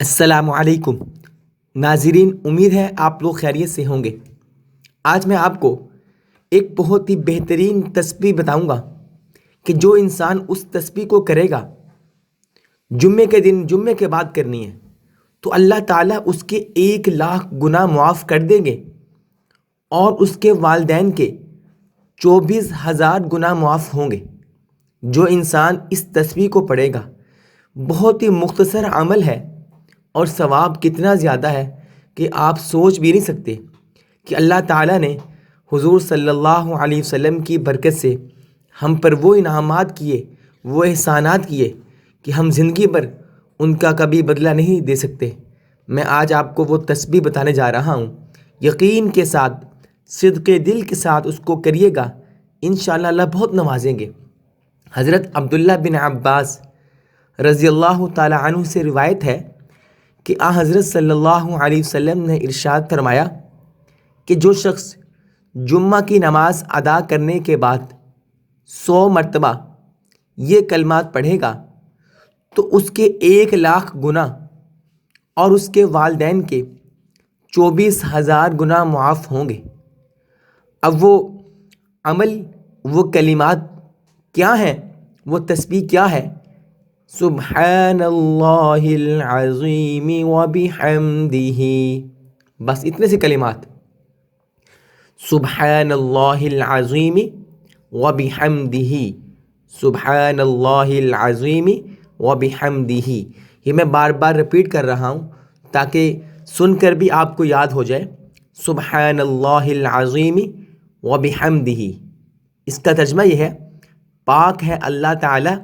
السلام علیکم ناظرین، امید ہے آپ لوگ خیریت سے ہوں گے۔ آج میں آپ کو ایک بہت ہی بہترین تسبیح بتاؤں گا کہ جو انسان اس تسبیح کو کرے گا، جمعے کے دن، جمعے کے بعد کرنی ہے، تو اللہ تعالیٰ اس کے 1,00,000 گناہ معاف کر دیں گے اور اس کے والدین کے 24,000 گناہ معاف ہوں گے۔ جو انسان اس تسبیح کو پڑھے گا، بہت ہی مختصر عمل ہے اور ثواب کتنا زیادہ ہے کہ آپ سوچ بھی نہیں سکتے کہ اللہ تعالیٰ نے حضور صلی اللہ علیہ وسلم کی برکت سے ہم پر وہ انعامات کیے، وہ احسانات کیے کہ ہم زندگی بھر ان کا کبھی بدلہ نہیں دے سکتے۔ میں آج آپ کو وہ تسبیح بتانے جا رہا ہوں۔ یقین کے ساتھ، صدق دل کے ساتھ اس کو کریے گا، انشاءاللہ اللہ بہت نوازیں گے۔ حضرت عبداللہ بن عباس رضی اللہ تعالی عنہ سے روایت ہے کہ حضرت صلی اللہ علیہ وسلم نے ارشاد فرمایا کہ جو شخص جمعہ کی نماز ادا کرنے کے بعد 100 مرتبہ یہ کلمات پڑھے گا تو اس کے 1,00,000 گناہ اور اس کے والدین کے 24,000 گناہ معاف ہوں گے۔ اب وہ عمل، وہ کلمات کیا ہیں، وہ تسبیح کیا ہے؟ سبحان اللہ العظیم وبحمدہ، بس اتنے سے کلمات، سبحان اللہ العظیم وبحمدہ، سبحان اللہ العظیم وبحمدہ۔ یہ میں بار بار رپیٹ کر رہا ہوں تاکہ سن کر بھی آپ کو یاد ہو جائے۔ سبحان اللہ العظیم وبحمدہ، اس کا ترجمہ یہ ہے، پاک ہے اللہ تعالیٰ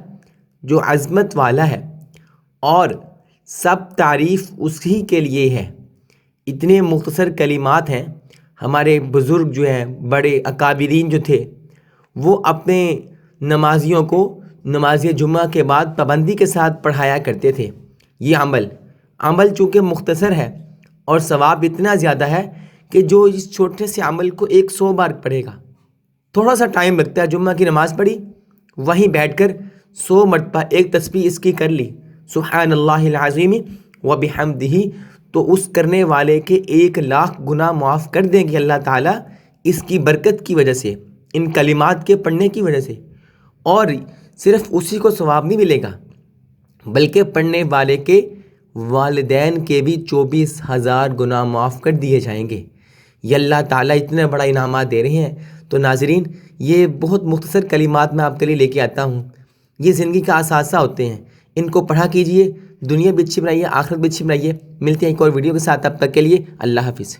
جو عظمت والا ہے اور سب تعریف اسی کے لیے ہے۔ اتنے مختصر کلمات ہیں۔ ہمارے بزرگ جو ہیں، بڑے اکابرین جو تھے، وہ اپنے نمازیوں کو نماز جمعہ کے بعد پابندی کے ساتھ پڑھایا کرتے تھے۔ یہ عمل چونکہ مختصر ہے اور ثواب اتنا زیادہ ہے کہ جو اس چھوٹے سے عمل کو 100 بار پڑھے گا، تھوڑا سا ٹائم لگتا ہے، جمعہ کی نماز پڑھی، وہیں بیٹھ کر 100 مرتبہ ایک تسبیح اس کی کر لی، سبحان اللہ العظیم وبحمدہ، تو اس کرنے والے کے 1,00,000 گناہ معاف کر دیں گے اللہ تعالیٰ، اس کی برکت کی وجہ سے، ان کلمات کے پڑھنے کی وجہ سے۔ اور صرف اسی کو ثواب نہیں ملے گا، بلکہ پڑھنے والے کے والدین کے بھی 24,000 گناہ معاف کر دیے جائیں گے۔ یہ اللہ تعالیٰ اتنا بڑا انعامات دے رہے ہیں۔ تو ناظرین، یہ بہت مختصر کلمات میں آپ کے لیے لے کے آتا ہوں، یہ زندگی کا اثاثہ ہوتے ہیں، ان کو پڑھا کیجئے، دنیا بھی اچھی بنائیے، آخرت بھی اچھی بنائیے۔ ملتے ہیں ایک اور ویڈیو کے ساتھ، تب تک کے لیے اللہ حافظ۔